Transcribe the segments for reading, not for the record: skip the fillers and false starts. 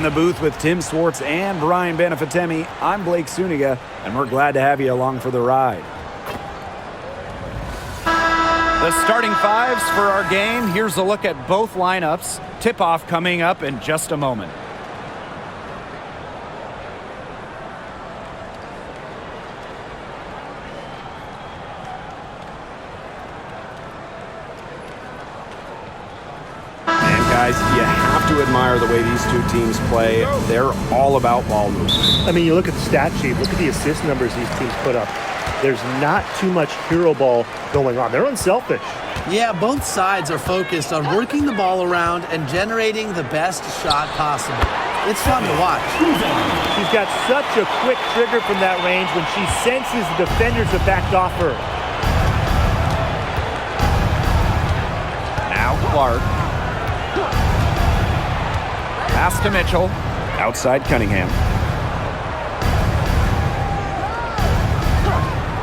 the booth with Tim Swartz and Brian Benefitemi, I'm Blake Suniga, and we're glad to have you along for the ride. The starting fives for our game. Here's a look at both lineups. Tip-off coming up in just a moment. Guys, you have to admire the way these two teams play. They're all about ball movement. I mean, you look at the stat sheet, look at the assist numbers these teams put up. There's not too much hero ball going on. They're unselfish. Yeah, both sides are focused on working the ball around and generating the best shot possible. It's fun to watch. She's got such a quick trigger from that range when she senses the defenders have backed off her. Now Clark. Pass to Mitchell. Outside Cunningham.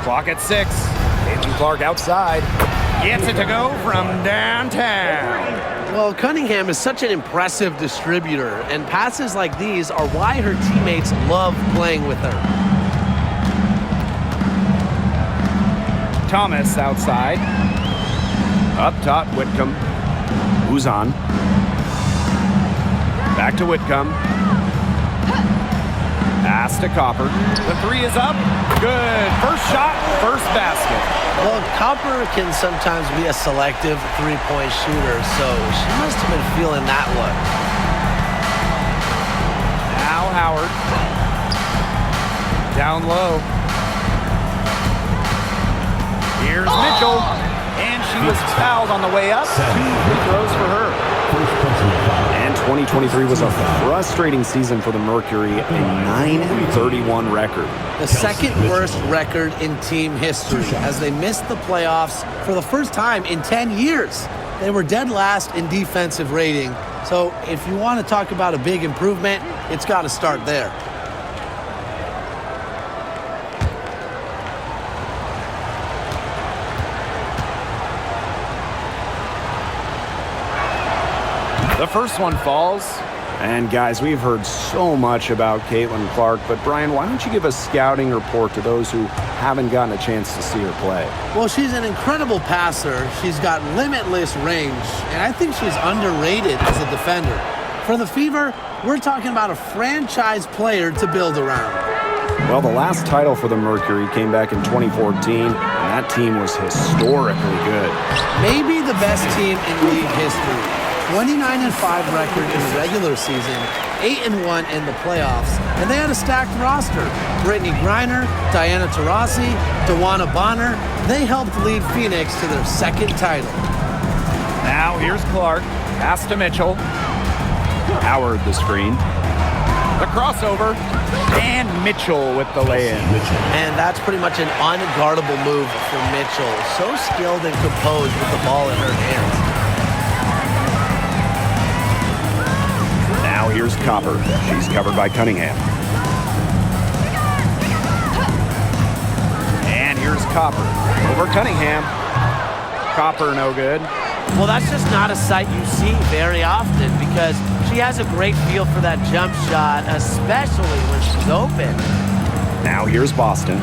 Clock at 6. Caitlin-Clark outside. Gets it to go from downtown. Well, Cunningham is such an impressive distributor, and passes like these are why her teammates love playing with her. Thomas outside. Up top, Whitcomb. Who's on? Back to Whitcomb. Pass to Copper. The 3 is up. Good. First shot, first basket. Well, Copper can sometimes be a selective three-point shooter, so she must have been feeling that one. Now Howard. Down low. Here's Mitchell. And she was fouled on the way up. 2 free throws for her. And 2023 was a frustrating season for the Mercury, a 9-31 record. The second worst record in team history as they missed the playoffs for the first time in 10 years. They were dead last in defensive rating. So if you want to talk about a big improvement, it's got to start there. The first one falls. And guys, we've heard so much about Caitlin-Clark, but Brian, why don't you give a scouting report to those who haven't gotten a chance to see her play? Well, she's an incredible passer. She's got limitless range, and I think she's underrated as a defender. For the Fever, we're talking about a franchise player to build around. Well, the last title for the Mercury came back in 2014, and that team was historically good. Maybe the best team in league history. 29-5 record in the regular season, 8-1 in the playoffs, and they had a stacked roster. Brittany Griner, Diana Taurasi, Dawana Bonner, they helped lead Phoenix to their second title. Now here's Clark, pass to Mitchell. Howard the screen. The crossover, and Mitchell with the lay-in. And that's pretty much an unguardable move for Mitchell. So skilled and composed with the ball in her hands. Now here's Copper. She's covered by Cunningham. And here's Copper. Over Cunningham. Copper no good. Well, that's just not a sight you see very often because she has a great feel for that jump shot, especially when she's open. Now here's Boston.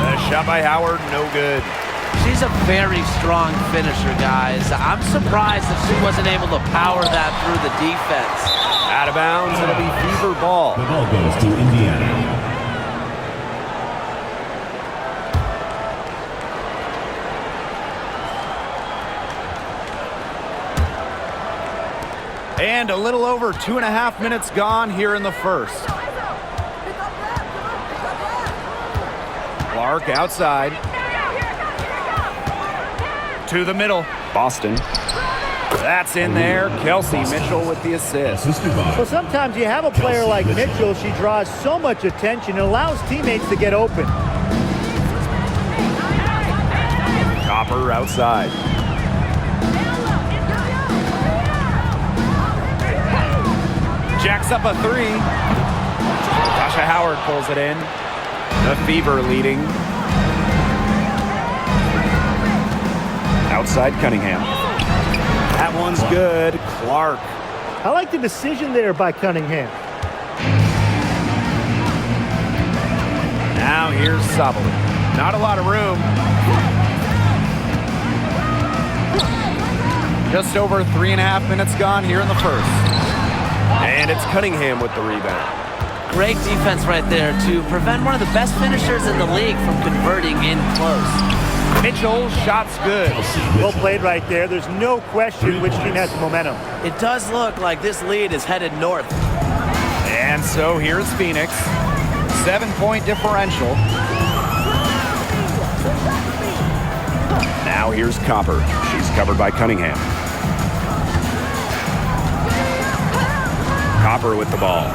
The shot by Howard, no good. She's a very strong finisher, guys. I'm surprised that she wasn't able to power that through the defense. Out of bounds, it'll be Fever ball. The ball goes to Indiana. And a little over 2.5 minutes gone here in the first. Clark outside. To the middle. Boston. That's in there. Kelsey Mitchell with the assist. Well, sometimes you have a player like Mitchell. She draws so much attention and allows teammates to get open. Copper outside. Jacks up a 3. Tasha Howard pulls it in. The Fever leading. Outside Cunningham. That one's good. Clark. I like the decision there by Cunningham. Now here's Sabali. Not a lot of room. Just over 3.5 minutes gone here in the first. And it's Cunningham with the rebound. Great defense right there to prevent one of the best finishers in the league from converting in close. Mitchell, shot's good. Well played right there. There's no question which team has the momentum. It does look like this lead is headed north. And so here's Phoenix. 7-point differential. Now here's Copper. She's covered by Cunningham. Copper with the ball.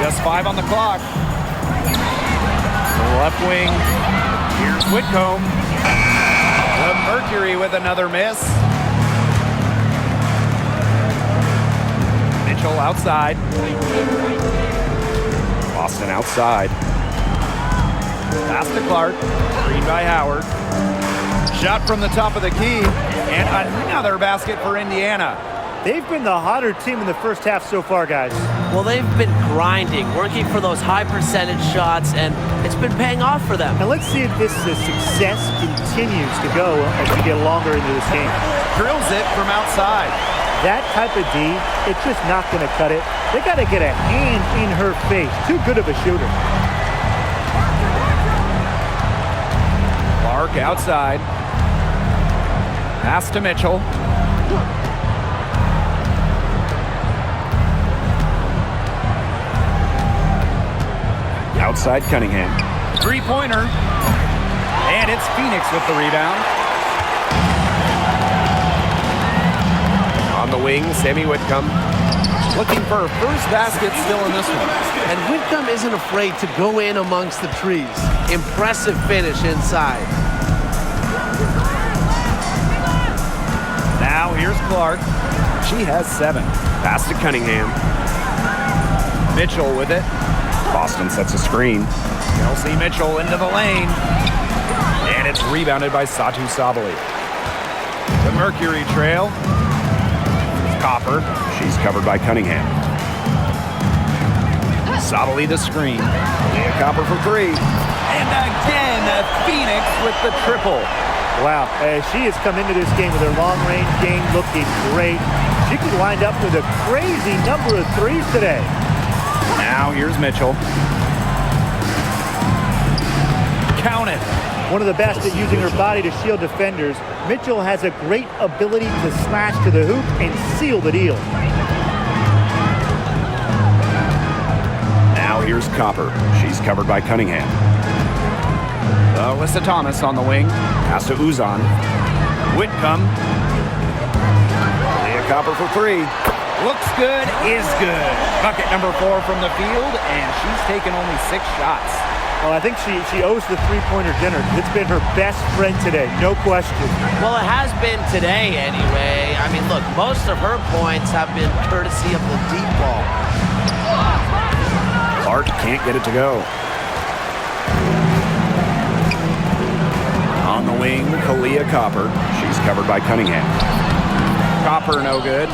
Just 5 on the clock. The left wing. Here's Whitcomb. The Mercury with another miss. Mitchell outside. Boston outside. Pass to Clark. Screen by Howard. Shot from the top of the key. And another basket for Indiana. They've been the hotter team in the first half so far, guys. Well, they've been grinding, working for those high percentage shots, and it's been paying off for them. Now let's see if this success continues to go as we get longer into this game. Drills it from outside. That type of D, it's just not going to cut it. They got to get a hand in her face. Too good of a shooter. Clark outside. Pass to Mitchell. Outside Cunningham. Three-pointer. And it's Phoenix with the rebound. On the wing, Sammy Whitcomb. Looking for a first basket still in this one. And Whitcomb isn't afraid to go in amongst the trees. Impressive finish inside. Now here's Clark. She has 7. Pass to Cunningham. Mitchell with it. Boston sets a screen. Kelsey Mitchell into the lane. And it's rebounded by Satu Sabali. The Mercury trail. Copper. She's covered by Cunningham. Sabali the screen. And Copper for 3. And again, Phoenix with the triple. Wow, she has come into this game with her long-range game looking great. She could wind up with a crazy number of threes today. Now here's Mitchell. Count it. One of the best at using her body to shield defenders, Mitchell has a great ability to slash to the hoop and seal the deal. Now here's Copper. She's covered by Cunningham. Alyssa Thomas on the wing. Pass to Uzan. Whitcomb. Leah Copper for 3. Looks good, is good. Bucket number 4 from the field, and she's taken only 6 shots. Well, I think she owes the three-pointer dinner. It's been her best friend today, no question. Well, it has been today anyway. I mean, look, most of her points have been courtesy of the deep ball. Clark can't get it to go. On the wing, Kalia Copper. She's covered by Cunningham. Copper no good.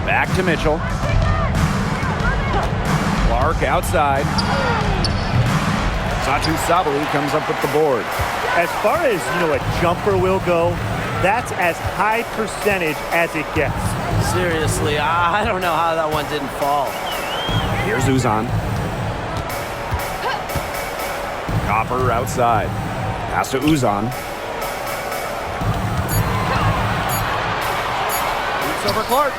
Back to Mitchell. Clark outside. Satu Sabali comes up with the board. As far as, a jumper will go, that's as high percentage as it gets. Seriously, I don't know how that one didn't fall. Here's Uzan. Copper outside. Pass to Uzan. Boots over Clark.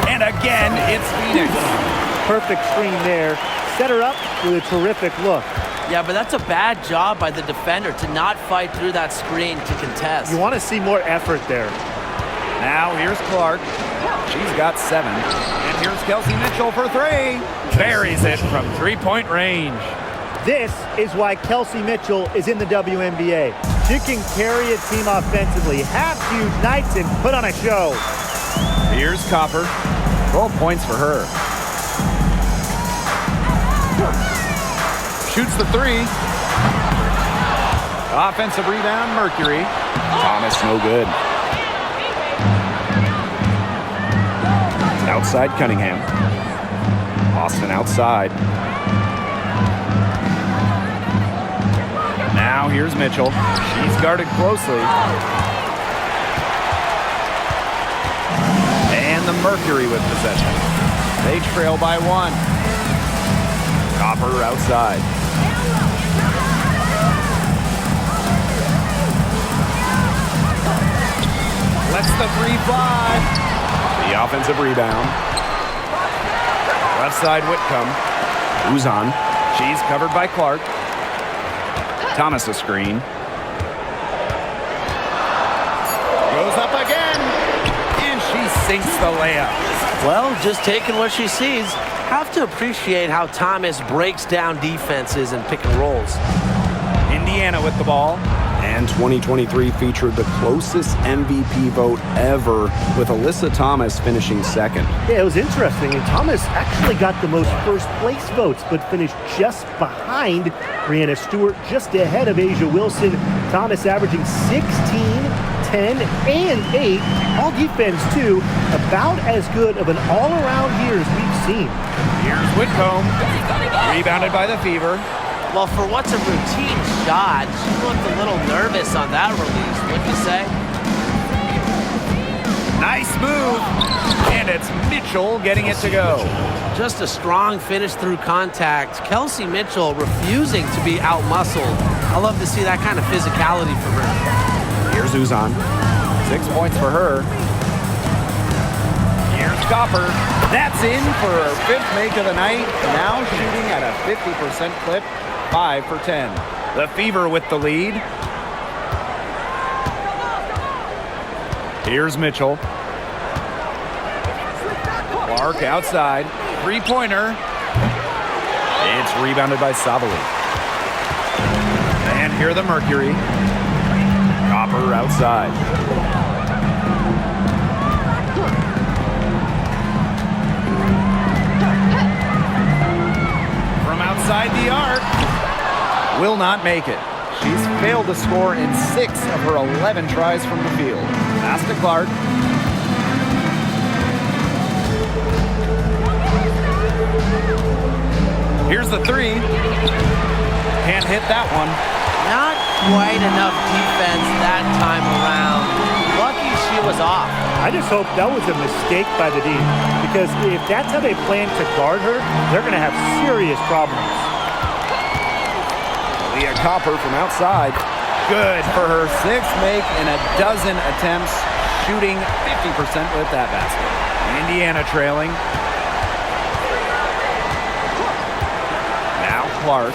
And again, it's Phoenix. Perfect screen there. Set her up with a terrific look. Yeah, but that's a bad job by the defender to not fight through that screen to contest. You want to see more effort there. Now here's Clark. She's got 7. And here's Kelsey Mitchell for 3. Buries it from 3-point range. This is why Kelsey Mitchell is in the WNBA. She can carry a team offensively, have huge nights, and put on a show. Here's Copper. 12 points for her. Shoots the 3. Offensive rebound, Mercury. Thomas, no good. Outside Cunningham. Boston outside. Now here's Mitchell. She's guarded closely. And the Mercury with possession. They trail by 1. Copper outside. Lets the 3 fly. The offensive rebound. Left side Whitcomb. Uzan. She's covered by Clark. Thomas a screen. Goes up again. And she sinks the layup. Well, just taking what she sees. Have to appreciate how Thomas breaks down defenses and pick and rolls. Indiana with the ball. And 2023 featured the closest MVP vote ever, with Alyssa Thomas finishing second. Yeah, it was interesting. And Thomas actually got the most first place votes, but finished just behind Brianna Stewart, just ahead of Asia Wilson. Thomas averaging 16, 10, and 8. All defense, too. About as good of an all-around year as we've seen. Here's Whitcomb. Rebounded by the Fever. Well, for what's a routine shot, she looked a little nervous on that release, wouldn't you say? Nice move. And it's Mitchell getting it to go. Just a strong finish through contact. Kelsey Mitchell refusing to be out-muscled. I love to see that kind of physicality from her. Here's Uzan. 6 points for her. Here's Copper. That's in for her 5th make of the night. Now shooting at a 50% clip. 5 for 10. The Fever with the lead. Here's Mitchell. Clark outside. 3-pointer. It's rebounded by Savali. And here the Mercury. Copper outside. From outside the arc. Will not make it. She's failed to score in 6 of her 11 tries from the field. Pass to Clark. Here's the 3. Can't hit that one. Not quite enough defense that time around. Lucky she was off. I just hope that was a mistake by the D, because if that's how they plan to guard her, they're going to have serious problems. Leah Copper from outside. Good for her 6th make in a dozen attempts, shooting 50% with that basket. Indiana trailing. Now Clark.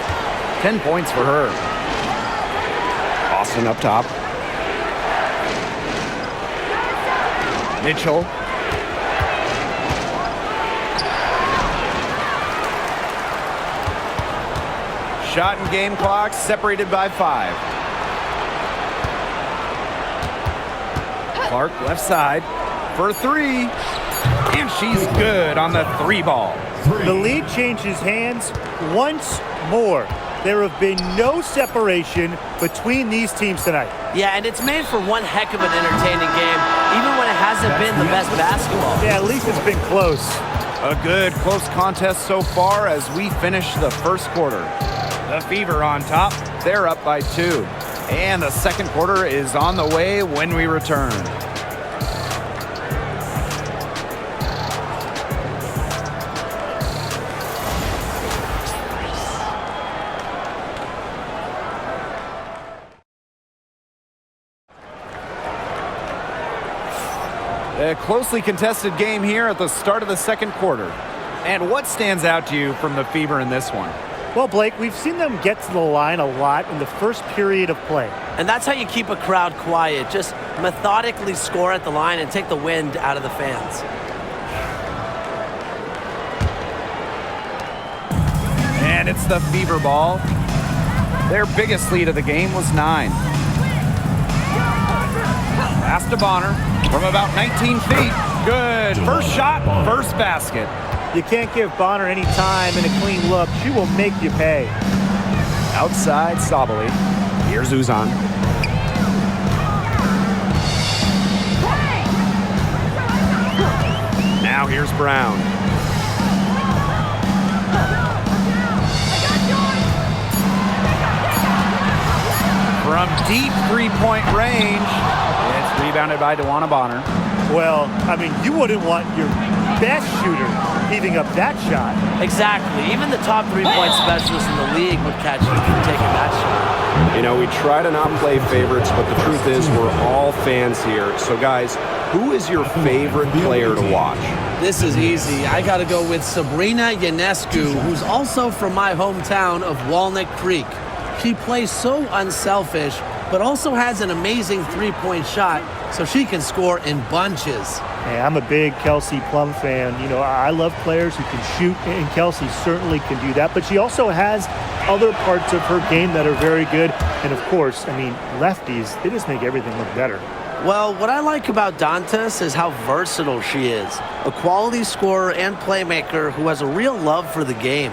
10 points for her. Boston up top. Mitchell. Shot and game clock separated by 5. Clark left side for 3. And she's good on the 3 ball. The lead changes hands once more. There have been no separation between these teams tonight. Yeah, and it's made for one heck of an entertaining game, even when it hasn't been the best basketball. Yeah, at least it's been close. A good close contest so far as we finish the first quarter. The Fever on top. They're up by 2. And the second quarter is on the way when we return. A closely contested game here at the start of the second quarter. And what stands out to you from the Fever in this one? Well, Blake, we've seen them get to the line a lot in the first period of play. And that's how you keep a crowd quiet. Just methodically score at the line and take the wind out of the fans. And it's the Fever ball. Their biggest lead of the game was 9. Pass to Bonner from about 19 feet. Good. First shot, first basket. You can't give Bonner any time and a clean look. She will make you pay. Outside, Sabali. Here's Uzan. Now here's Brown. From deep three-point range, it's rebounded by DeWanna Bonner. Well, I mean, you wouldn't want your best shooter heaving up that shot. Exactly. Even the top three-point specialist in the league would catch you for taking that shot. You know, we try to not play favorites, but the truth is we're all fans here. So, guys, who is your favorite player to watch? This is easy. I got to go with Sabrina Ionescu, who's also from my hometown of Walnut Creek. She plays so unselfish, but also has an amazing three-point shot, so she can score in bunches. Hey, I'm a big Kelsey Plum fan. You know, I love players who can shoot, and Kelsey certainly can do that. But she also has other parts of her game that are very good. And, of course, I mean, lefties, they just make everything look better. Well, what I like about Dantas is how versatile she is. A quality scorer and playmaker who has a real love for the game.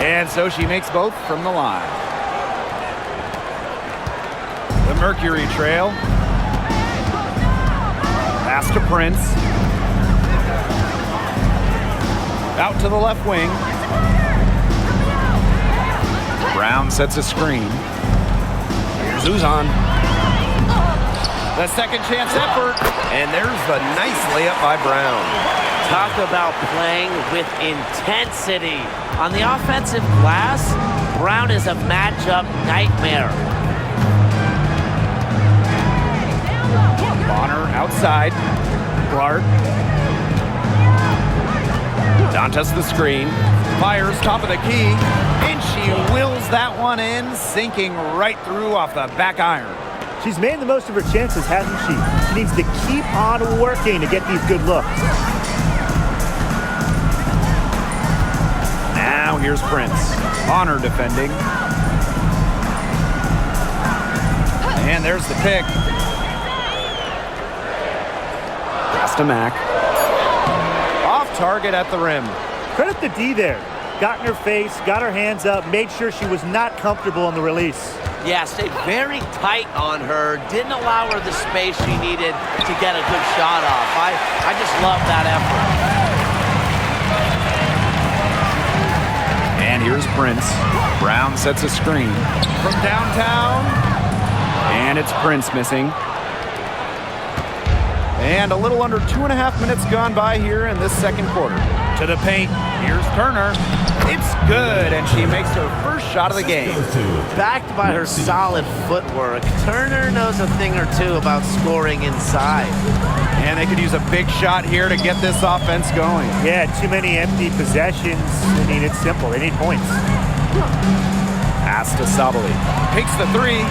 And so she makes both from the line. The Mercury trail. Pass to Prince. Out to the left wing. Brown sets a screen. Here's Uzan. The second chance effort. And there's the nice layup by Brown. Talk about playing with intensity. On the offensive glass, Brown is a matchup nightmare. Bonner outside. Clark. Dantas the screen. Fires top of the key. And she wills that one in, sinking right through off the back iron. She's made the most of her chances, hasn't she? She needs to keep on working to get these good looks. Now here's Prince. Bonner defending. And there's the pick. Pass to Mack. Off target at the rim. Credit the D there. Got in her face, got her hands up, made sure she was not comfortable on the release. Yeah, stayed very tight on her. Didn't allow her the space she needed to get a good shot off. I just love that effort. And here's Prince. Brown sets a screen. From downtown. And it's Prince missing. And a little under 2.5 minutes gone by here in this second quarter. To the paint. Here's Turner. It's good, and she makes her first shot of the game. Backed by her solid footwork, Turner knows a thing or two about scoring inside. And they could use a big shot here to get this offense going. Yeah, too many empty possessions. I mean, it's simple. They need points. Pass to Sabali. Takes the three.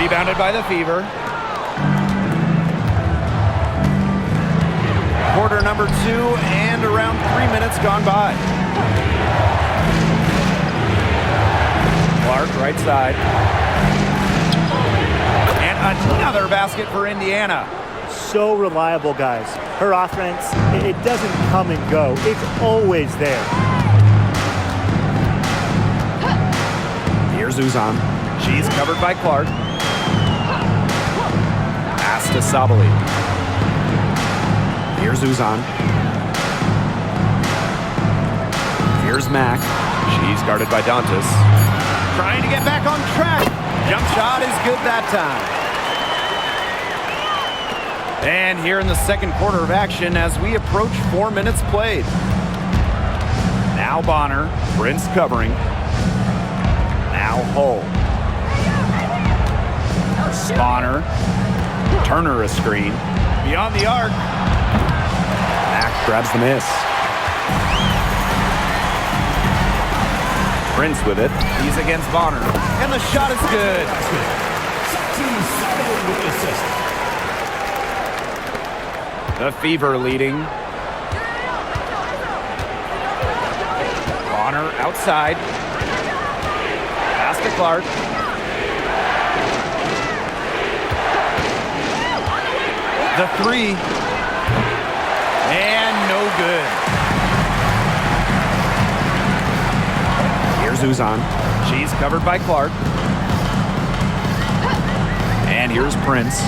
Rebounded by the Fever. Quarter number 2 and around 3 minutes gone by. Clark, right side. And another basket for Indiana. So reliable, guys. Her offense, it doesn't come and go. It's always there. Here's Uzan. She's covered by Clark. Pass to Sabali. Here's Uzan. Here's Mack. She's guarded by Dantas. Trying to get back on track. Jump shot is good that time. And here in the second quarter of action as we approach 4 minutes played. Now Bonner. Prince covering. Now Hull. Bonner. Turner a screen. Beyond the arc. Mack grabs the miss. Prince with it. He's against Bonner. And the shot is good. The Fever leading. Bonner outside. Pass to Clark. The three. And no good. Uzan. She's covered by Clark. And here's Prince.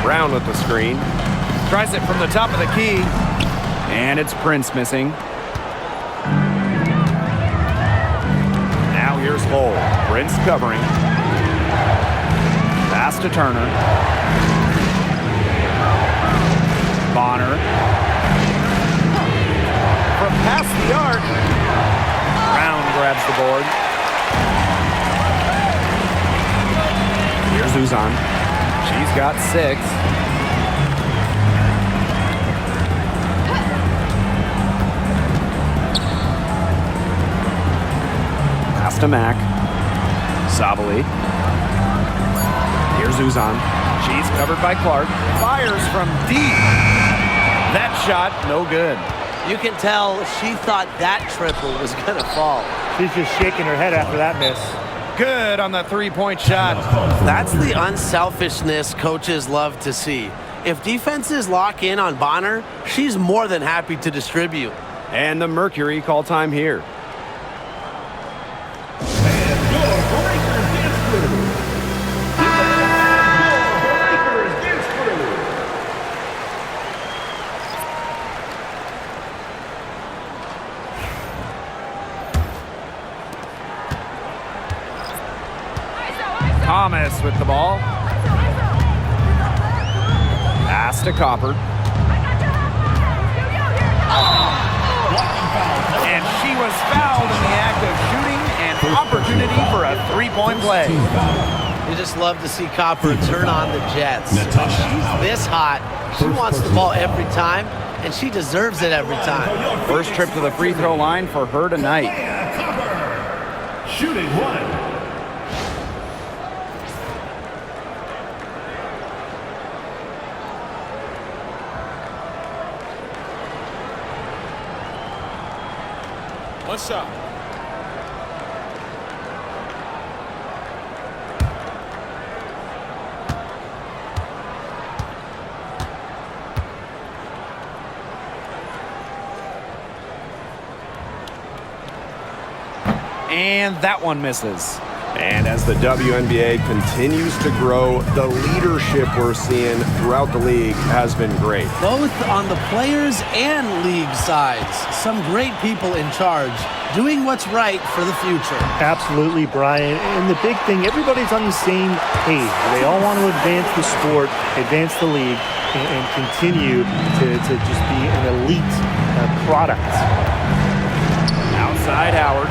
Brown with the screen. Tries it from the top of the key. And it's Prince missing. Now here's Hull. Prince covering. Pass to Turner. Bonner. From past the arc. Brown grabs the board. Here's Uzan. She's got 6. Pass to Mack. Sabali. Here's Uzan. She's covered by Clark. Fires from deep. That shot, no good. You can tell she thought that triple was going to fall. She's just shaking her head after that miss. Good on the three-point shot. That's the unselfishness coaches love to see. If defenses lock in on Bonner, she's more than happy to distribute. And the Mercury call time here. Thomas with the ball. Pass to Copper. And she was fouled in the act of shooting, an opportunity for a three-point play. You just love to see Copper turn on the Jets. When she's this hot, she wants the ball every time, and she deserves it every time. First trip to the free throw line for her tonight. Shooting 1. One shot. And that one misses. And as the WNBA continues to grow, the leadership we're seeing throughout the league has been great. Both on the players and league sides. Some great people in charge, doing what's right for the future. Absolutely, Brian. And the big thing, everybody's on the same page. They all want to advance the sport, advance the league, and continue to just be an elite product. Outside Howard.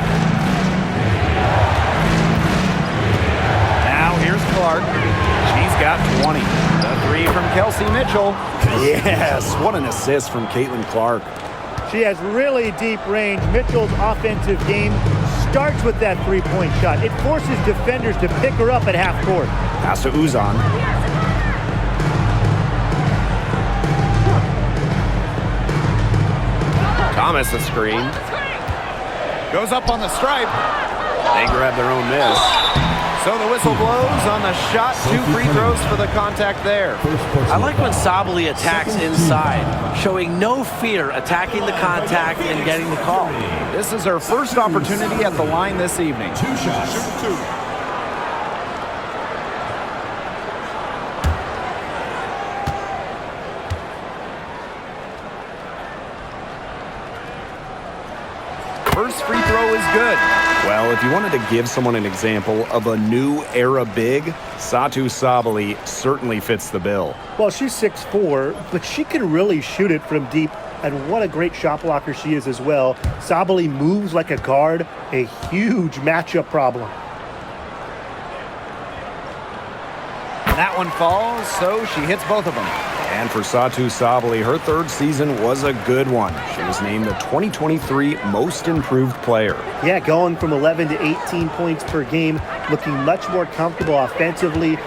Now here's Clark. She's got 20. The three from Kelsey Mitchell. Yes, what an assist from Clark. She has really deep range. Mitchell's offensive game starts with that three-point shot. It forces defenders to pick her up at half court. Pass to Uzan. Thomas the screen. Goes up on the stripe. They grab their own miss. So the whistle blows on the shot. 2 free throws for the contact there. I like when Sabali attacks inside, showing no fear attacking the contact and getting the call. This is her first opportunity at the line this evening. 2 shots. Shooting 2. First free throw is good. Well, if you wanted to give someone an example of a new era big, Satou Sabally certainly fits the bill. Well, she's 6'4", but she can really shoot it from deep, and what a great shot blocker she is as well. Sabally moves like a guard, a huge matchup problem. That one falls, so she hits both of them. And for Satou Sabally, her third season was a good one. She was named the 2023 Most Improved Player. Yeah, going from 11 to 18 points per game, looking much more comfortable offensively.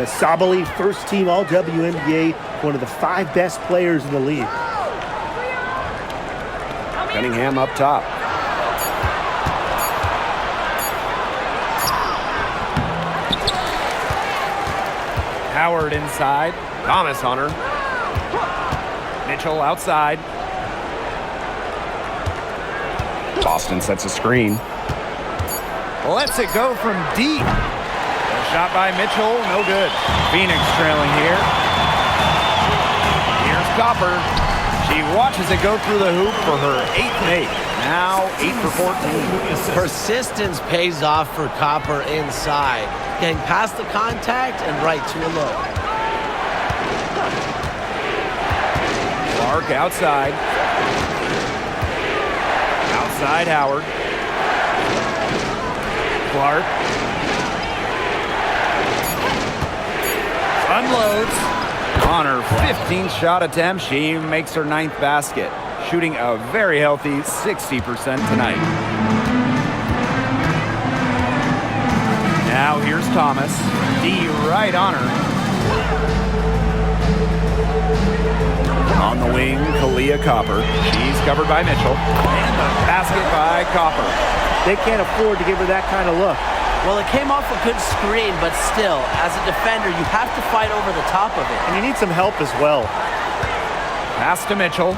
Sabally, first team All-WNBA, one of the 5 best players in the league. Cunningham up top. Howard inside. Thomas on her. Mitchell outside. Boston sets a screen. Lets it go from deep. A shot by Mitchell, no good. Phoenix trailing here. Here's Copper. She watches it go through the hoop for her 8th make. Now 8 for 14. Persistence pays off for Copper inside. Getting past the contact and right to a look. Clark outside. Outside Howard. Clark. Unloads. On her 15th shot attempt, she makes her 9th basket. Shooting a very healthy 60% tonight. Now here's Thomas. D right on her. On the wing, Kalia Copper. She's covered by Mitchell. And the basket by Copper. They can't afford to give her that kind of look. Well, it came off a good screen, but still, as a defender, you have to fight over the top of it. And you need some help as well. Pass to Mitchell.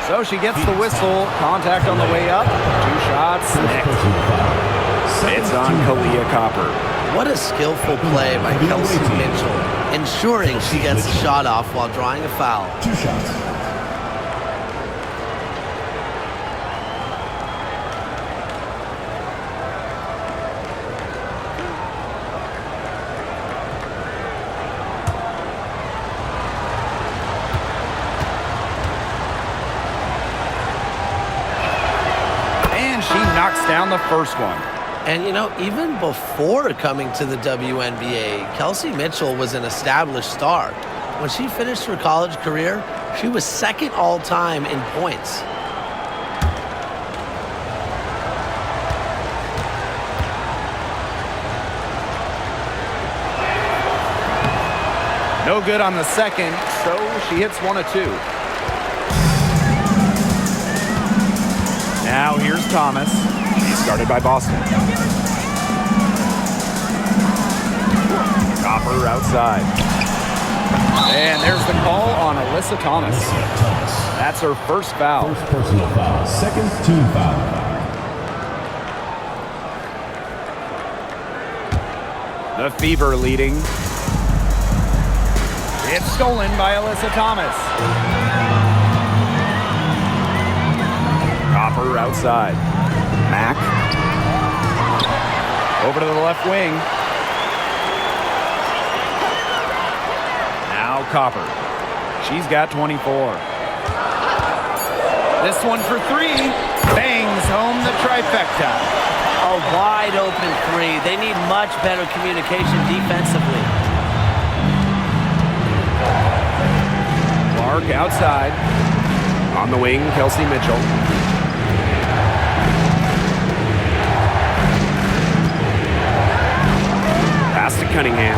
So she gets the whistle. Contact on the way up. 2 shots. It's on Kalia Copper. What a skillful play by Kelsey Mitchell, ensuring she gets a shot off while drawing a foul. 2 shots. Knocks down the first one. And, you know, even before coming to the WNBA, Kelsey Mitchell was an established star. When she finished her college career, she was 2nd all-time in points. No good on the second, so she hits 1 of 2. Now here's Thomas. Started by Boston. Copper outside. And there's the call on Alyssa Thomas. That's her first foul. First personal foul. 2nd team foul. The Fever leading. It's stolen by Alyssa Thomas. Copper outside. Mack. Over to the left wing. Now Copper. She's got 24. This one for 3. Bangs home the trifecta. A wide open 3. They need much better communication defensively. Clark outside. On the wing, Kelsey Mitchell. Pass to Cunningham.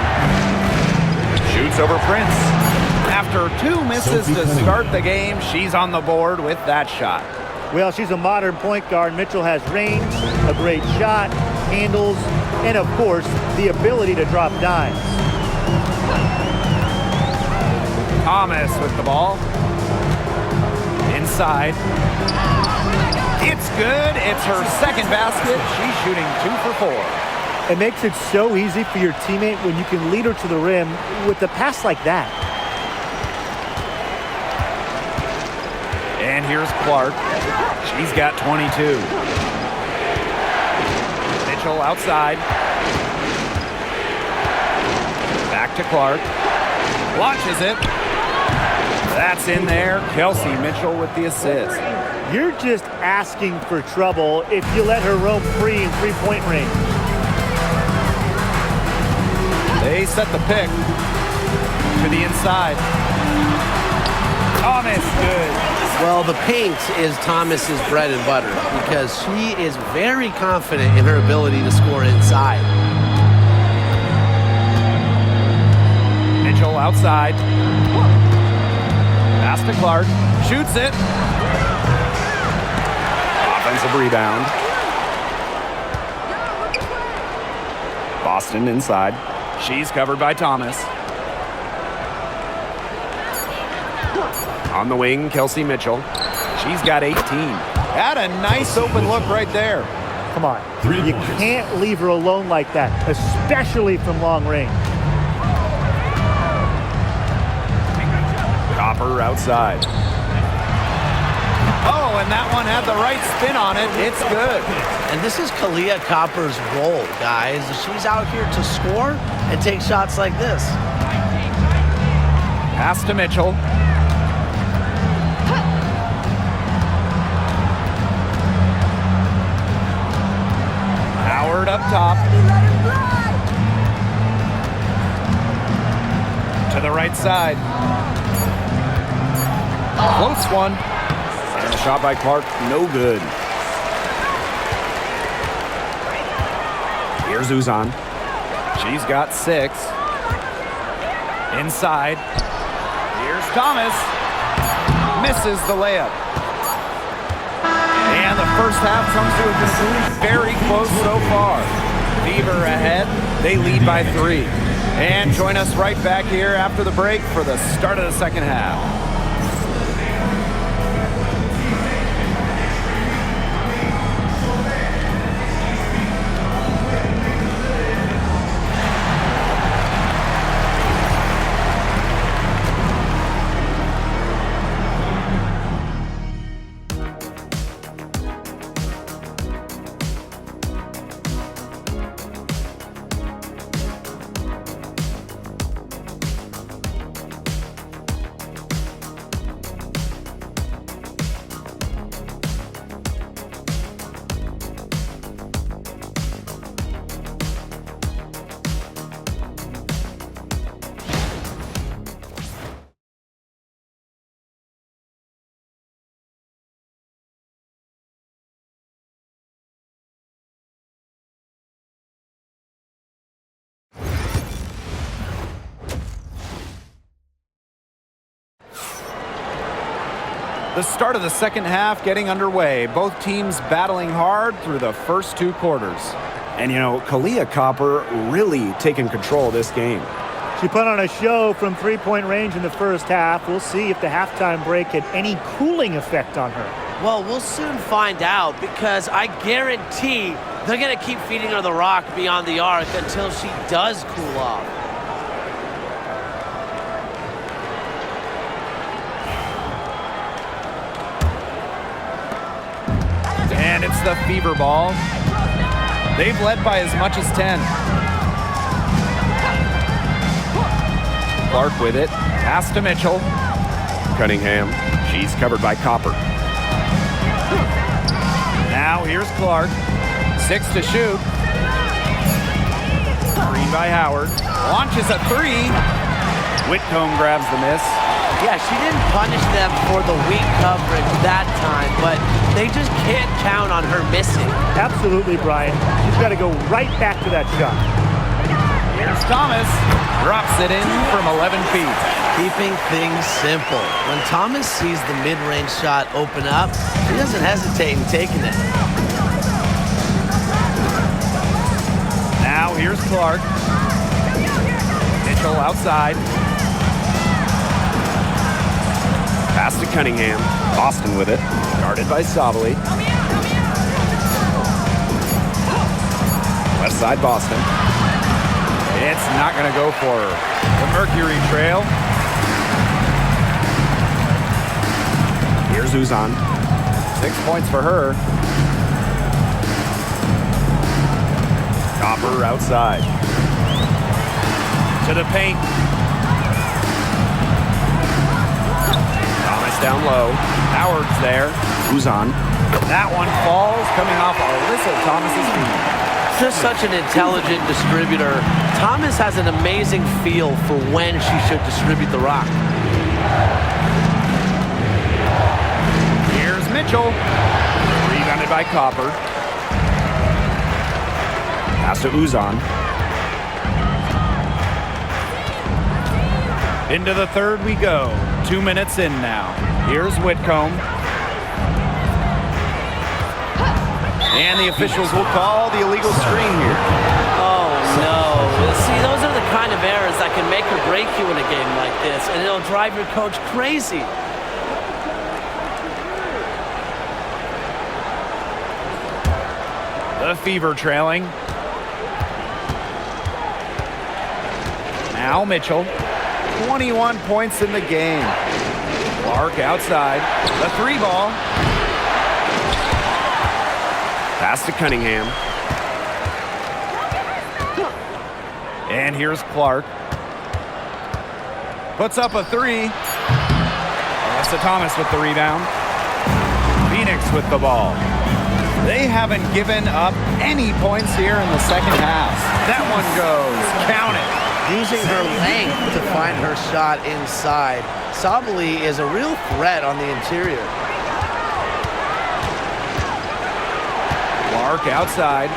Shoots over Prince. After 2 misses to start the game, she's on the board with that shot. Well, she's a modern point guard. Mitchell has range, a great shot, handles, and of course, the ability to drop dimes. Thomas with the ball. Inside. It's good. It's her 2nd basket. She's shooting 2 for 4. It makes it so easy for your teammate when you can lead her to the rim with a pass like that. And here's Clark. She's got 22. Mitchell outside. Back to Clark. Launches it. That's in there. Kelsey Mitchell with the assist. You're just asking for trouble if you let her roam free in 3-point range. They set the pick to the inside. Thomas, good. Well, the paint is Thomas's bread and butter because she is very confident in her ability to score inside. Mitchell outside. Pass to Clark. Shoots it. Offensive rebound. Boston inside. She's covered by Thomas. On the wing, Kelsey Mitchell. She's got 18. Had a nice open look right there. Come on. You can't leave her alone like that, especially from long range. Copper outside. Oh, and that one had the right spin on it. It's good. And this is Kahleah Copper's role, guys. She's out here to score and take shots like this. Pass to Mitchell. Howard up top. To the right side. Close one. And a shot by Clark, no good. Here's Uzan. She's got 6. Inside. Here's Thomas. Misses the layup. And the first half comes to a conclusion. Very close so far. Fever ahead. They lead by 3. And join us right back here after the break for the start of the second half. The start of the second half getting underway. Both teams battling hard through the first 2 quarters. And, you know, Kahleah Copper really taking control of this game. She put on a show from three-point range in the first half. We'll see if the halftime break had any cooling effect on her. Well, we'll soon find out because I guarantee they're going to keep feeding her the rock beyond the arc until she does cool off. And it's the Fever ball. They've led by as much as 10. Clark with it. Pass to Mitchell. Cunningham. She's covered by Copper. Now here's Clark. 6 to shoot. Green by Howard. Launches a 3. Whitcomb grabs the miss. Yeah, she didn't punish them for the weak coverage that time, but they just can't count on her missing. Absolutely, Brian. She's got to go right back to that shot. Here's Thomas. Drops it in from 11 feet. Keeping things simple. When Thomas sees the mid-range shot open up, he doesn't hesitate in taking it. Now here's Clark. Mitchell outside. Pass to Cunningham. Boston with it. Guarded by Savali. West side Boston. It's not going to go for her. The Mercury trail. Here's Uzan. 6 points for her. Copper outside. To the paint. Thomas down low. Howard's there. Uzan. That one falls, coming off Alyssa Thomas's feet. Just such an intelligent distributor. Thomas has an amazing feel for when she should distribute the rock. Here's Mitchell. Rebounded by Copper. Pass to Uzan. Into the third we go. 2 minutes in now. Here's Whitcomb. And the officials will call the illegal screen here. Oh, no. See, those are the kind of errors that can make or break you in a game like this, and it'll drive your coach crazy. The Fever trailing. Now Mitchell. 21 points in the game. Clark outside. The 3-ball. Pass to Cunningham. And here's Clark. Puts up a 3. Alyssa Thomas with the rebound. Phoenix with the ball. They haven't given up any points here in the second half. That one goes. Count it. Using her length to find her shot inside. Sabali is a real threat on the interior. Clark outside.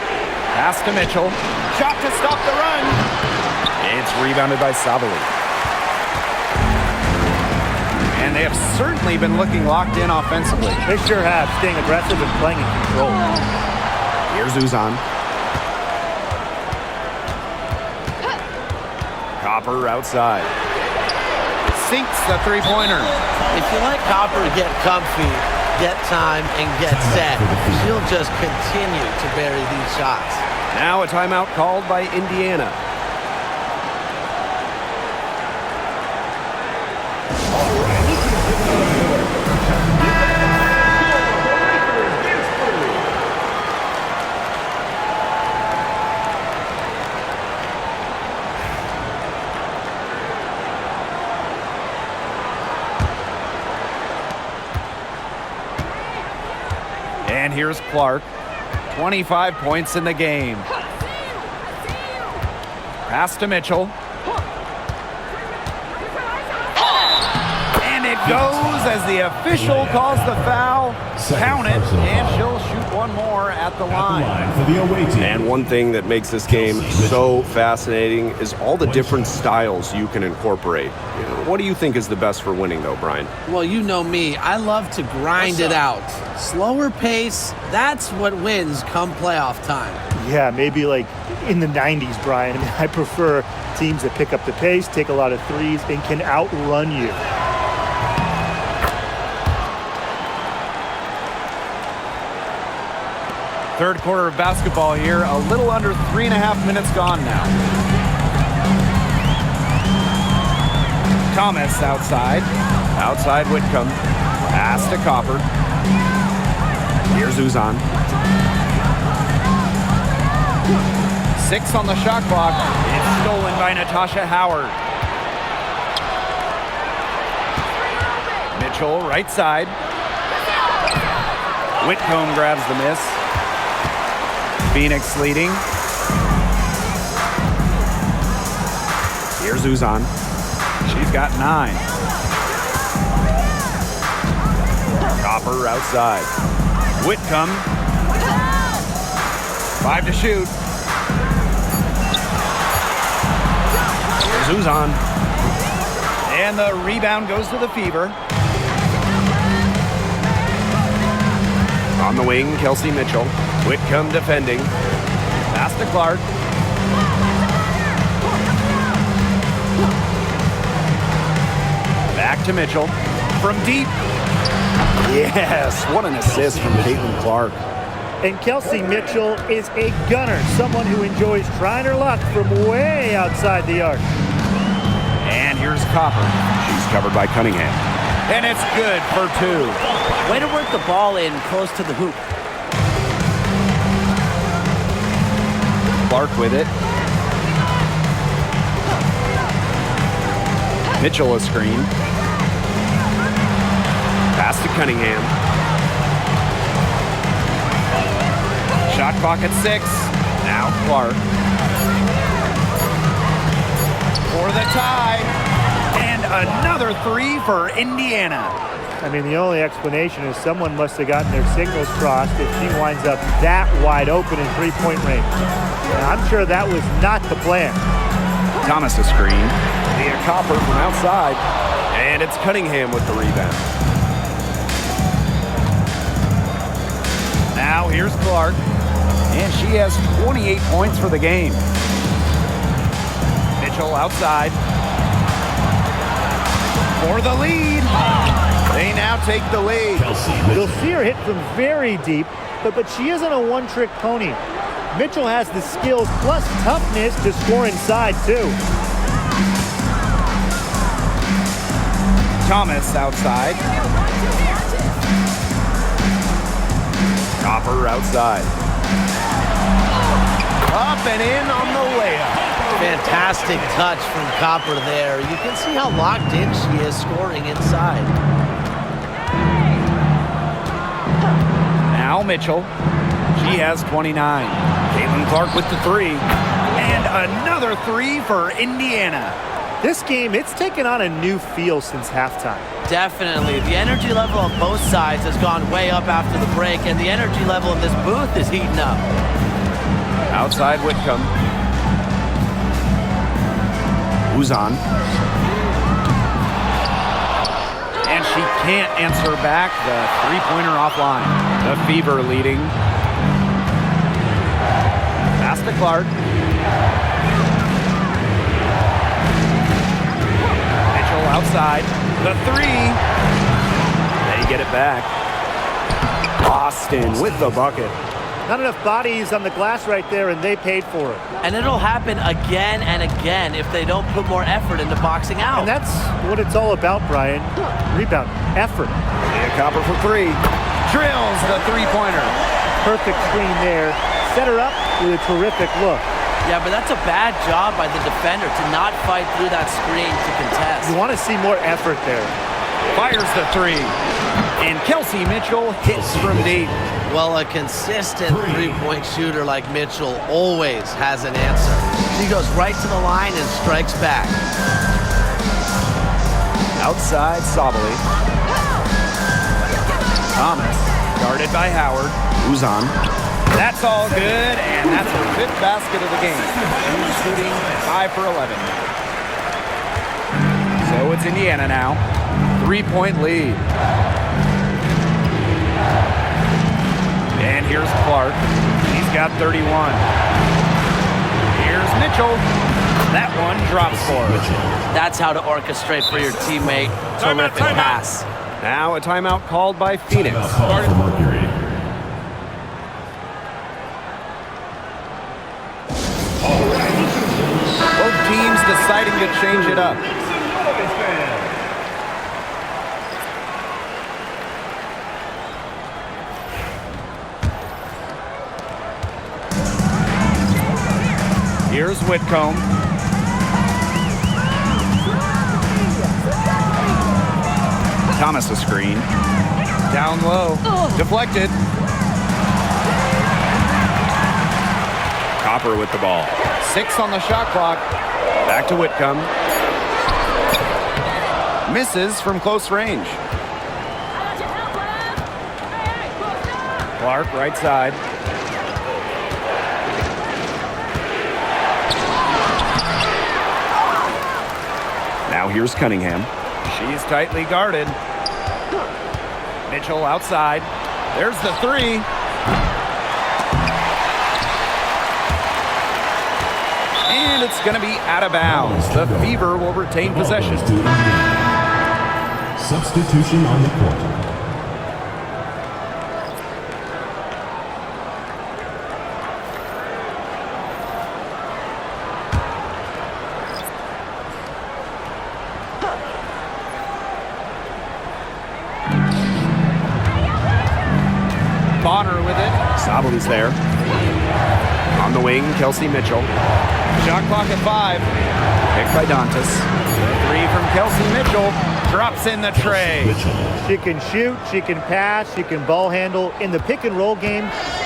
Pass to Mitchell. Shot to stop the run. It's rebounded by Sabali. And they have certainly been looking locked in offensively. They sure have, staying aggressive and playing in control. Here's Uzan. Copper outside. Sinks the three-pointer. If you let Copper get comfy, get time, and get set, she'll just continue to bury these shots. Now a timeout called by Indiana. And here's Clark. 25 points in the game. Pass to Mitchell. And it goes as the official calls the foul. Count it, and she'll shoot one more at the line. For the away team. And one thing that makes this game so fascinating is all the different styles you can incorporate. What do you think is the best for winning, though, Brian? Well, you know me. I love to grind it out. Slower pace, that's what wins come playoff time. Yeah, maybe like in the 90s, Brian. I mean, I prefer teams that pick up the pace, take a lot of threes, and can outrun you. Third quarter of basketball here. A little under 3.5 minutes gone now. Thomas outside. Outside Whitcomb. Pass to Copper. Here's Uzan. 6 on the shot clock. It's stolen by Natasha Howard. Mitchell, right side. Whitcomb grabs the miss. Phoenix leading. Here's Uzan. She's got 9. Copper outside. Whitcomb. 5 to shoot. Here's Uzan. And the rebound goes to the Fever. On the wing, Kelsey Mitchell. Whitcomb defending. Pass to Clark. Back to Mitchell. From deep. Yes, what an assist from Caitlin Clark. And Kelsey Mitchell is a gunner, someone who enjoys trying her luck from way outside the arc. And here's Copper. She's covered by Cunningham. And it's good for 2. Way to work the ball in close to the hoop. Clark with it. Mitchell a screen. Pass to Cunningham. Shot clock at 6. Now Clark. For the tie. And another 3 for Indiana. I mean, the only explanation is someone must have gotten their signals crossed if she winds up that wide open in three-point range. And I'm sure that was not the plan. Thomas a screen. Via Copper from outside. And it's Cunningham with the rebound. Now here's Clark. And she has 28 points for the game. Mitchell outside. For the lead. They now take the lead. You'll see her hit from very deep. but she isn't a one-trick pony. Mitchell has the skills plus toughness to score inside, too. Thomas outside. Copper outside. Up and in on the layup. Fantastic touch from Copper there. You can see how locked in she is scoring inside. Now Mitchell. She has 29. Caitlin Clark with the three. And another three for Indiana. This game, it's taken on a new feel since halftime. Definitely. The energy level on both sides has gone way up after the break, and the energy level in this booth is heating up. Outside Whitcomb. Who's on? And she can't answer back the three-pointer offline. The Fever leading. Pass to Clark. Mitchell outside. The three. They get it back. Austin with the bucket. Not enough bodies on the glass right there, and they paid for it. And it'll happen again and again if they don't put more effort into boxing out. And that's what it's all about, Brian. Rebound, effort. Yeah, Copper for three. Drills the three-pointer. Perfect screen there. Set her up with a terrific look. Yeah, but that's a bad job by the defender to not fight through that screen to contest. You want to see more effort there. Fires the three. And Kelsey Mitchell hits from deep. Well, a consistent three-point shooter like Mitchell always has an answer. She goes right to the line and strikes back. Outside Sabali. Thomas, guarded by Howard. Who's on? That's all good, and that's her fifth basket of the game. She's shooting 5 for 11. So it's Indiana now. 3-point lead. And here's Clark. He's got 31. Here's Mitchell. That one drops for her. That's how to orchestrate for your teammate. Terrific pass. Now a timeout called by Phoenix. Timeout called for Mercury. Both teams deciding to change it up. Here's Whitcomb. Thomas a screen. Down low. Deflected. Copper with the ball. 6 on the shot clock. Back to Whitcomb. Misses from close range. Clark right side. Now here's Cunningham. She's tightly guarded. Mitchell outside. There's the three. And it's going to be out of bounds. The Fever will retain possession. Substitution on the court. Bonner with it. Sabali's there. On the wing, Kelsey Mitchell. Shot clock at 5. Picked by Dantas. Three from Kelsey Mitchell. Drops in the tray. She can shoot, she can pass, she can ball handle. In the pick and roll game,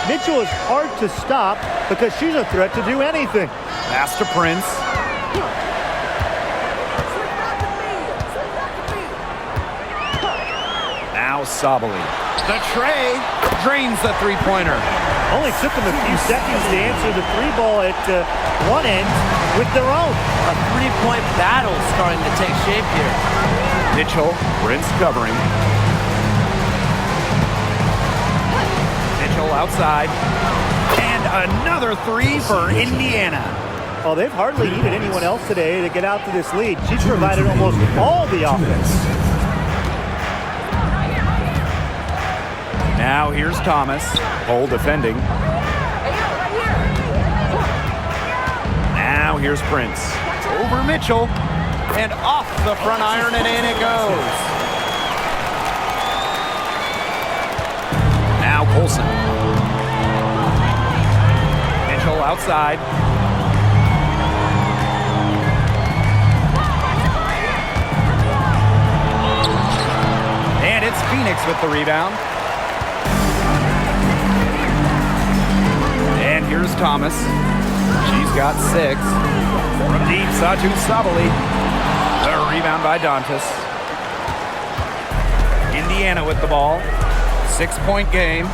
Mitchell is hard to stop because she's a threat to do anything. Pass to Prince. Now Sabali. The tray drains the three-pointer. Only took them a few seconds to answer the three ball at one end with their own. A three-point battle starting to take shape here. Mitchell, Prince covering. Mitchell outside. And another three for Indiana. Well, they've hardly needed anyone else today to get out to this lead. She's provided almost all the offense. Now here's Thomas. Cole defending. Now here's Prince. Over Mitchell. And off the front iron, and in it goes. Now Colson. Mitchell outside. And it's Phoenix with the rebound. And here's Thomas. She's got 6. From deep, Satu Sabali. The rebound by Dantas. Indiana with the ball. 6-point game.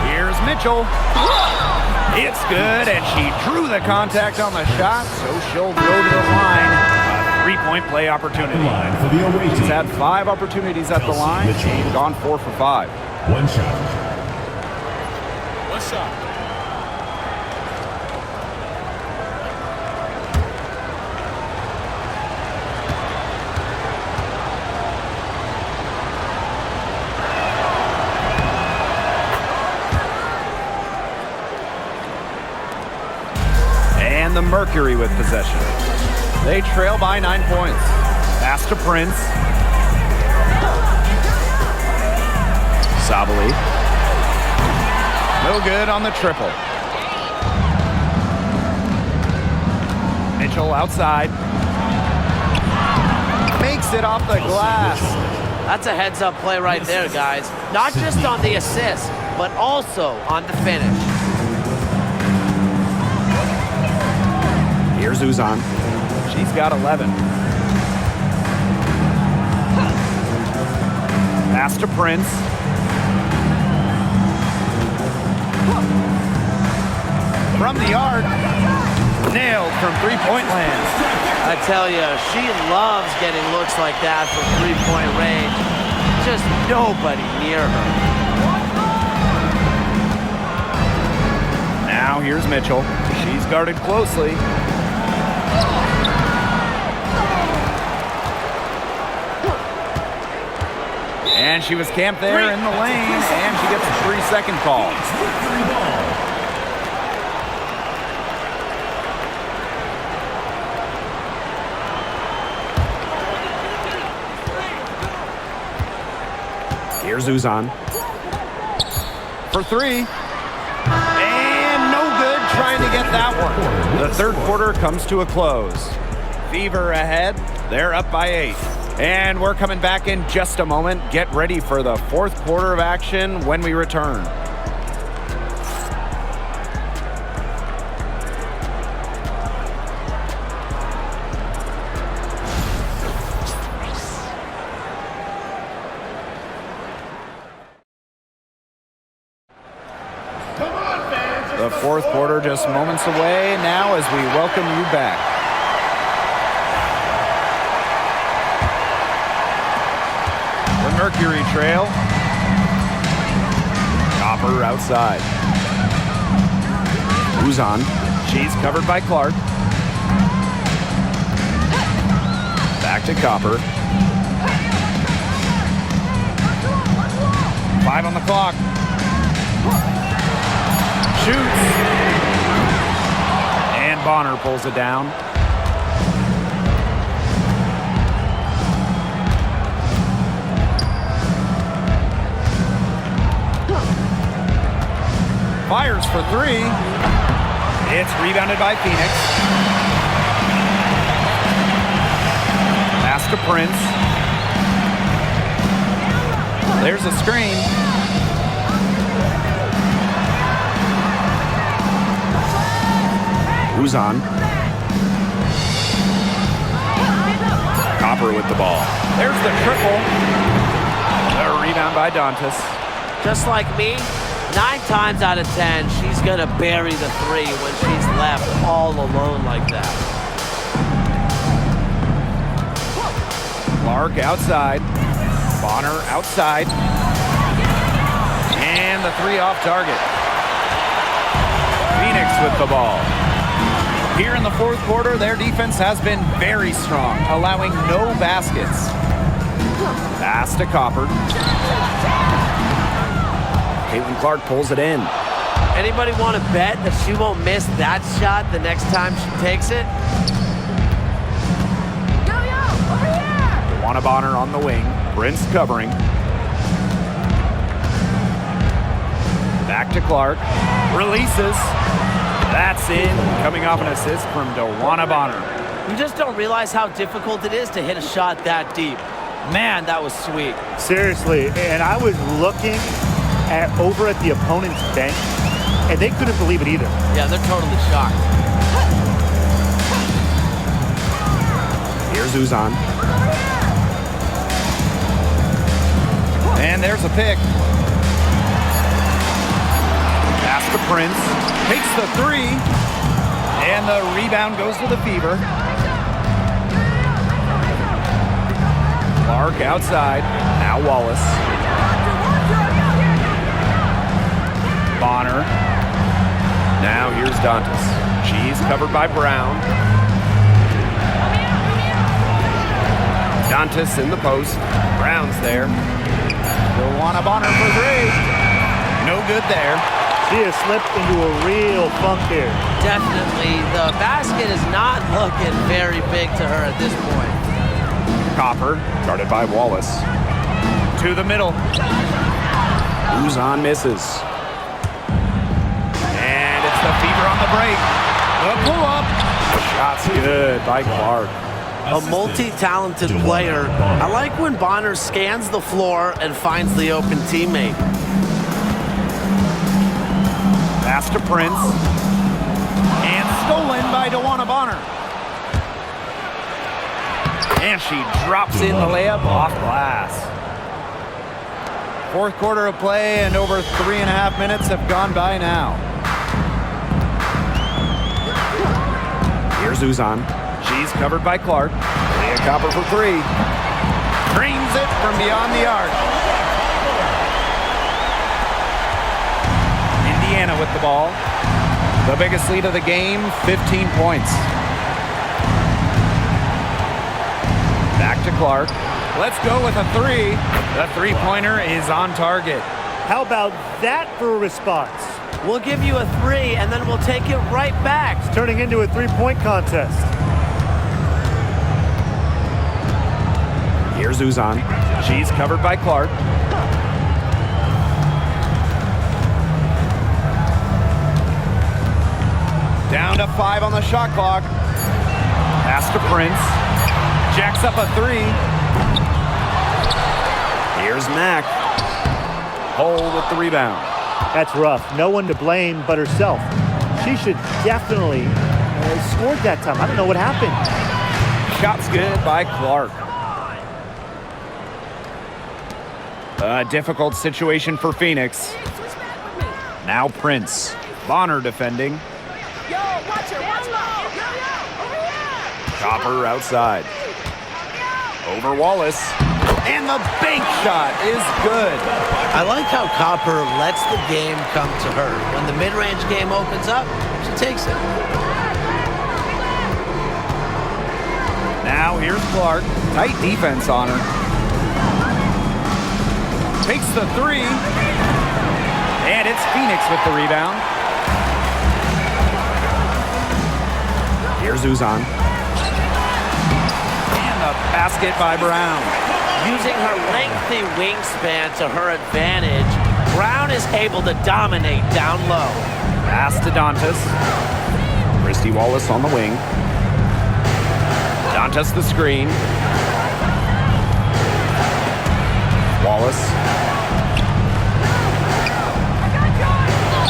Here's Mitchell. It's good, and she drew the contact on the shot, so she'll go to the line. A 3-point play opportunity. Line for the away team. She's had 5 opportunities at the line. Mitchell. She's gone 4 for 5. One shot. What's up? And the Mercury with possession. They trail by 9 points. Pass to Prince. Sabali. No good on the triple. Mitchell outside. Makes it off the glass. That's a heads-up play right there, guys. Not just on the assist, but also on the finish. Here's Uzan. She's got 11. Pass to Prince. From the yard. Nailed from three-point land. I tell you, she loves getting looks like that from three-point range. Just nobody near her. Now here's Mitchell. She's guarded closely. And she was camped there in the lane, and she gets a 3-second call. Here's Uzan. For 3. And no good trying to get that one. The third quarter comes to a close. Fever ahead. They're up by 8. And we're coming back in just a moment. Get ready for the fourth quarter of action when we return. The fourth quarter just moments away now as we welcome you back. The Mercury trail. Copper outside. Uzan. She's covered by Clark. Back to Copper. 5 on the clock. Shoots. And Bonner pulls it down. Fires for 3. It's rebounded by Phoenix. Pass to Prince. There's a screen. Uzan. Copper with the ball. There's the triple. The rebound by Dantas. Just like me, 9 times out of 10, she's gonna bury the 3 when she's left all alone like that. Clark outside. Bonner outside. And the 3 off target. Phoenix with the ball. Here in the fourth quarter, their defense has been very strong, allowing no baskets. Pass to Copper. Caitlin Clark pulls it in. Anybody want to bet that she won't miss that shot the next time she takes it? DeWanna Bonner on the wing. Prince covering. Back to Clark. Releases. That's in. Coming off an assist from DeWanna Bonner. You just don't realize how difficult it is to hit a shot that deep. Man, that was sweet. Seriously, and I was looking over at the opponent's bench, and they couldn't believe it either. Yeah, they're totally shocked. Here's Uzan. And there's a pick. Pass to Prince. Takes the three. And the rebound goes to the Fever. Clark outside. Now Wallace. Bonner. Now here's Dantas. She's covered by Brown. Dantas in the post. Brown's there. DeWanna Bonner for three. No good there. She has slipped into a real funk here. Definitely. The basket is not looking very big to her at this point. Copper, guarded by Wallace. To the middle. Uzan misses. And it's the Fever on the break. The pull-up. Shot's good by Clark. A multi-talented player. I like when Bonner scans the floor and finds the open teammate. Pass to Prince. And stolen by DeWanna Bonner. And she drops in the layup off glass. Fourth quarter of play, and over 3.5 minutes have gone by now. Here's Uzan. She's covered by Clark. Leah Copper for three. Drains it from beyond the arc. Indiana with the ball. The biggest lead of the game, 15 points. Back to Clark. Let's go with a three. The three-pointer is on target. How about that for a response? We'll give you a three, and then we'll take it right back. It's turning into a three-point contest. Here's Uzan. She's covered by Clark. Down to 5 on the shot clock. Pass to Prince. Jacks up a three. Here's Mack. Hole with the rebound. That's rough. No one to blame but herself. She should definitely have scored that time. I don't know what happened. Shot's good by Clark. A difficult situation for Phoenix. Now Prince. Bonner defending. Copper outside. Over Wallace. And the bank shot is good. I like how Copper lets the game come to her. When the mid-range game opens up, she takes it. Now here's Clark. Tight defense on her. Takes the three. And it's Phoenix with the rebound. Here's Uzan. And the basket by Brown. Using her lengthy wingspan to her advantage, Brown is able to dominate down low. Pass to Dantas. Christy Wallace on the wing. Dantas the screen. Wallace.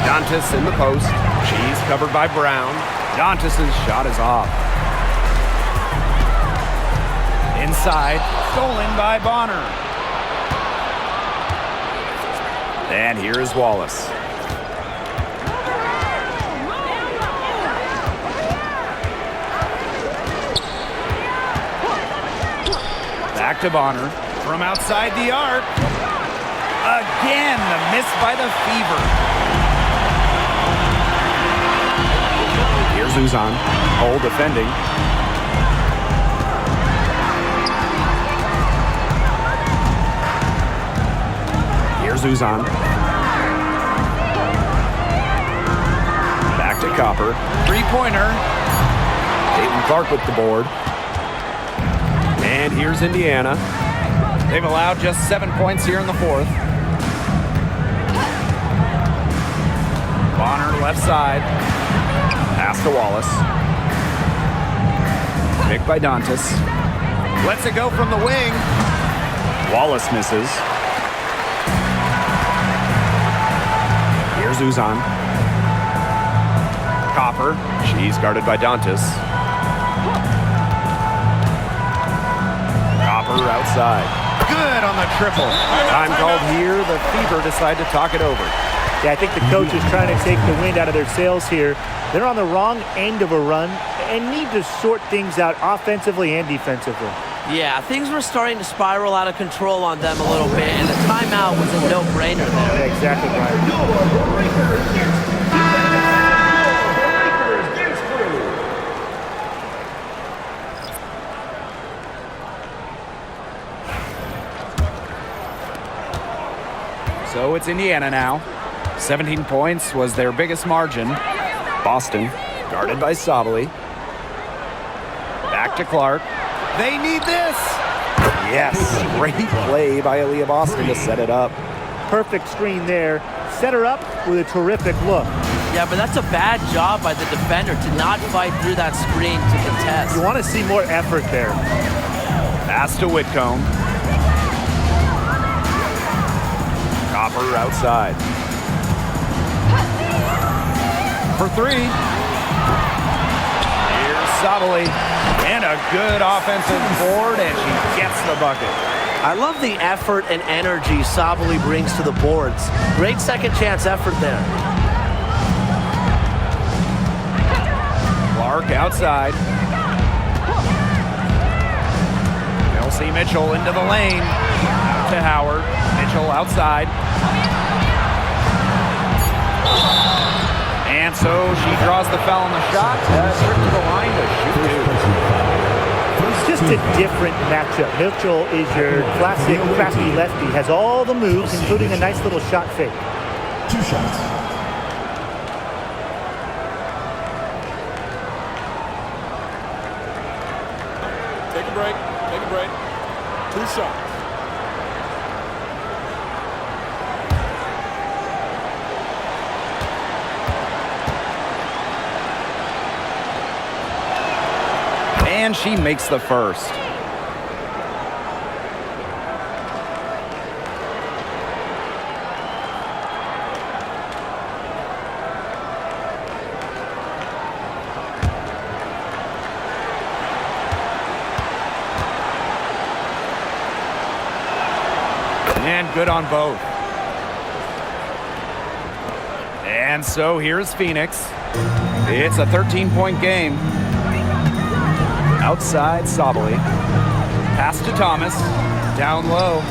Dantas in the post. She's covered by Brown. Dantas' shot is off. Inside, stolen by Bonner. And here is Wallace. Back to Bonner. From outside the arc. Again, the miss by the Fever. Here's Uzan. Hole defending. Uzan. Back to Copper. Three-pointer. Caitlin Clark with the board. And here's Indiana. They've allowed just 7 points here in the fourth. Bonner left side. Pass to Wallace. Picked by Dantas. Lets it go from the wing. Wallace misses. Here's Uzan. Copper. She's guarded by Dantas. Copper outside. Good on the triple. Time called here. The Fever decide to talk it over. Yeah, I think the coach is trying to take the wind out of their sails here. They're on the wrong end of a run and need to sort things out offensively and defensively. Yeah, things were starting to spiral out of control on them a little bit, and a timeout was a no-brainer there. Yeah, exactly right. So it's Indiana now. 17 points was their biggest margin. Boston, guarded by Sabali. Back to Clark. They need this. Yes, great play by Aaliyah Boston to set it up. Perfect screen there. Set her up with a terrific look. Yeah, but that's a bad job by the defender to not fight through that screen to contest. You want to see more effort there. Pass to Whitcomb. Copper outside. For three. Here's Sabali. And a good offensive board, and she gets the bucket. I love the effort and energy Sabali brings to the boards. Great second chance effort there. Clark outside. Kelsey Mitchell into the lane. To Howard. Mitchell outside. And so she draws the foul on the shot. Trip to the line to shoot two. It's just a different matchup. Mitchell is your classic crafty lefty. Has all the moves, including a nice little shot fake. 2 shots. Take a break. Take a break. 2 shots. And she makes the first. And good on both. And so here's Phoenix. It's a 13-point game. Outside, Sabali. Pass to Thomas. Down low.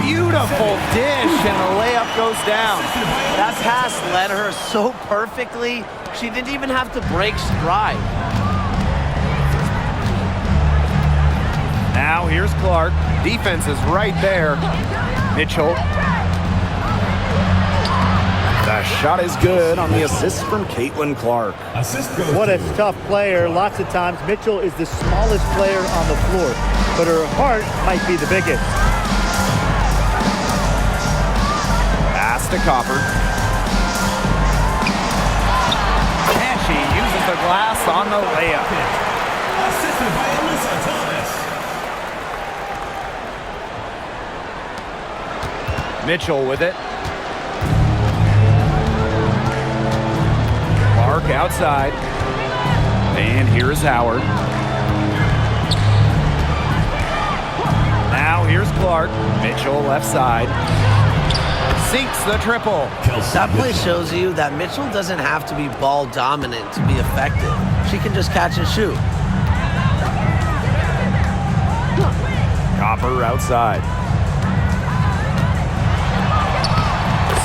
Beautiful dish, and the layup goes down. That pass led her so perfectly, she didn't even have to break stride. Now here's Clark. Defense is right there. Mitchell. The shot is good on the assist from Caitlin Clark. Assist goes What a to tough player. Lots of times, Mitchell is the smallest player on the floor, but her heart might be the biggest. Pass to Copper. And she uses the glass on the layup. assisted by Alyssa Thomas. Mitchell with it. Clark outside. And here's Howard. Now here's Clark. Mitchell left side. Sinks the triple. That play shows you that Mitchell doesn't have to be ball dominant to be effective. She can just catch and shoot. Copper outside.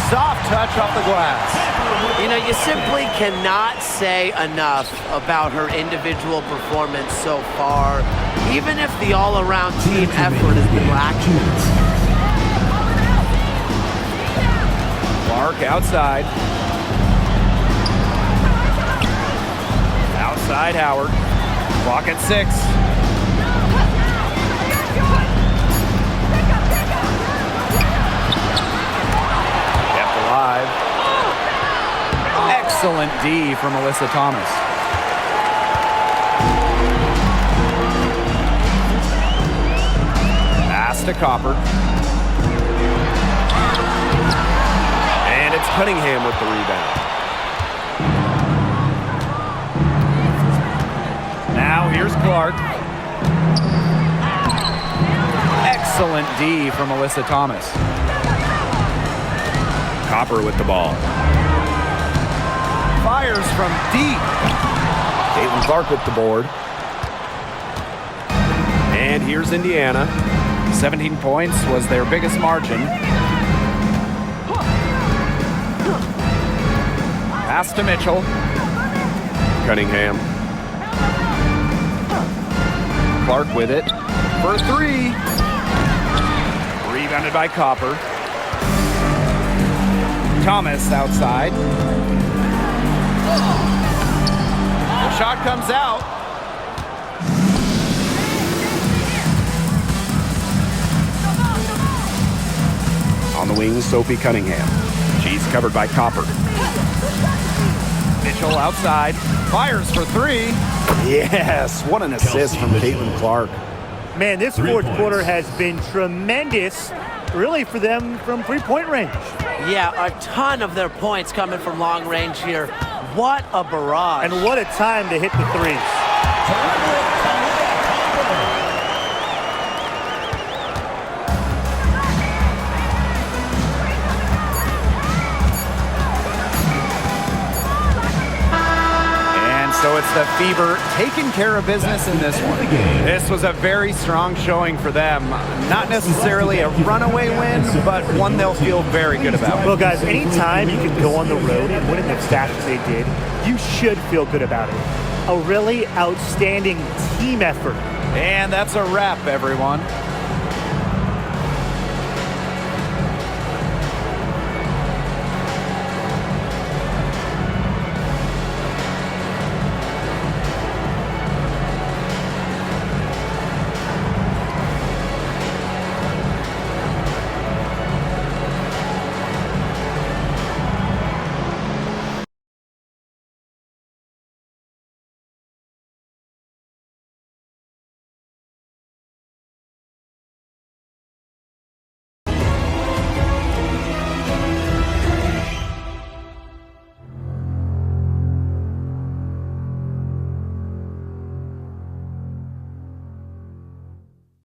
Soft touch off the glass. You know, you simply cannot say enough about her individual performance so far, even if the all-around team effort has been lacking. Clark outside. Outside Howard. Clock at 6. Kept alive. Excellent D from Alyssa Thomas. Pass to Copper. And it's Cunningham with the rebound. Now here's Clark. Excellent D from Alyssa Thomas. Copper with the ball. Fires from deep. Caitlin Clark with the board. And here's Indiana. 17 points was their biggest margin. Pass to Mitchell. Cunningham. Clark with it for 3. Rebounded by Copper. Thomas outside. The shot comes out. On the wing, Sophie Cunningham. She's covered by Copper. Mitchell outside. Fires for 3. Yes, what an assist from Caitlin Clark. Man, this fourth quarter has been tremendous, really, for them from three-point range. Yeah, a ton of their points coming from long range here. What a barrage. And what a time to hit the threes. So it's the Fever taking care of business in this one. This was a very strong showing for them. Not necessarily a runaway win, but one they'll feel very good about. Well, guys, anytime you can go on the road and win in the fashion they did, you should feel good about it. A really outstanding team effort. And that's a wrap, everyone.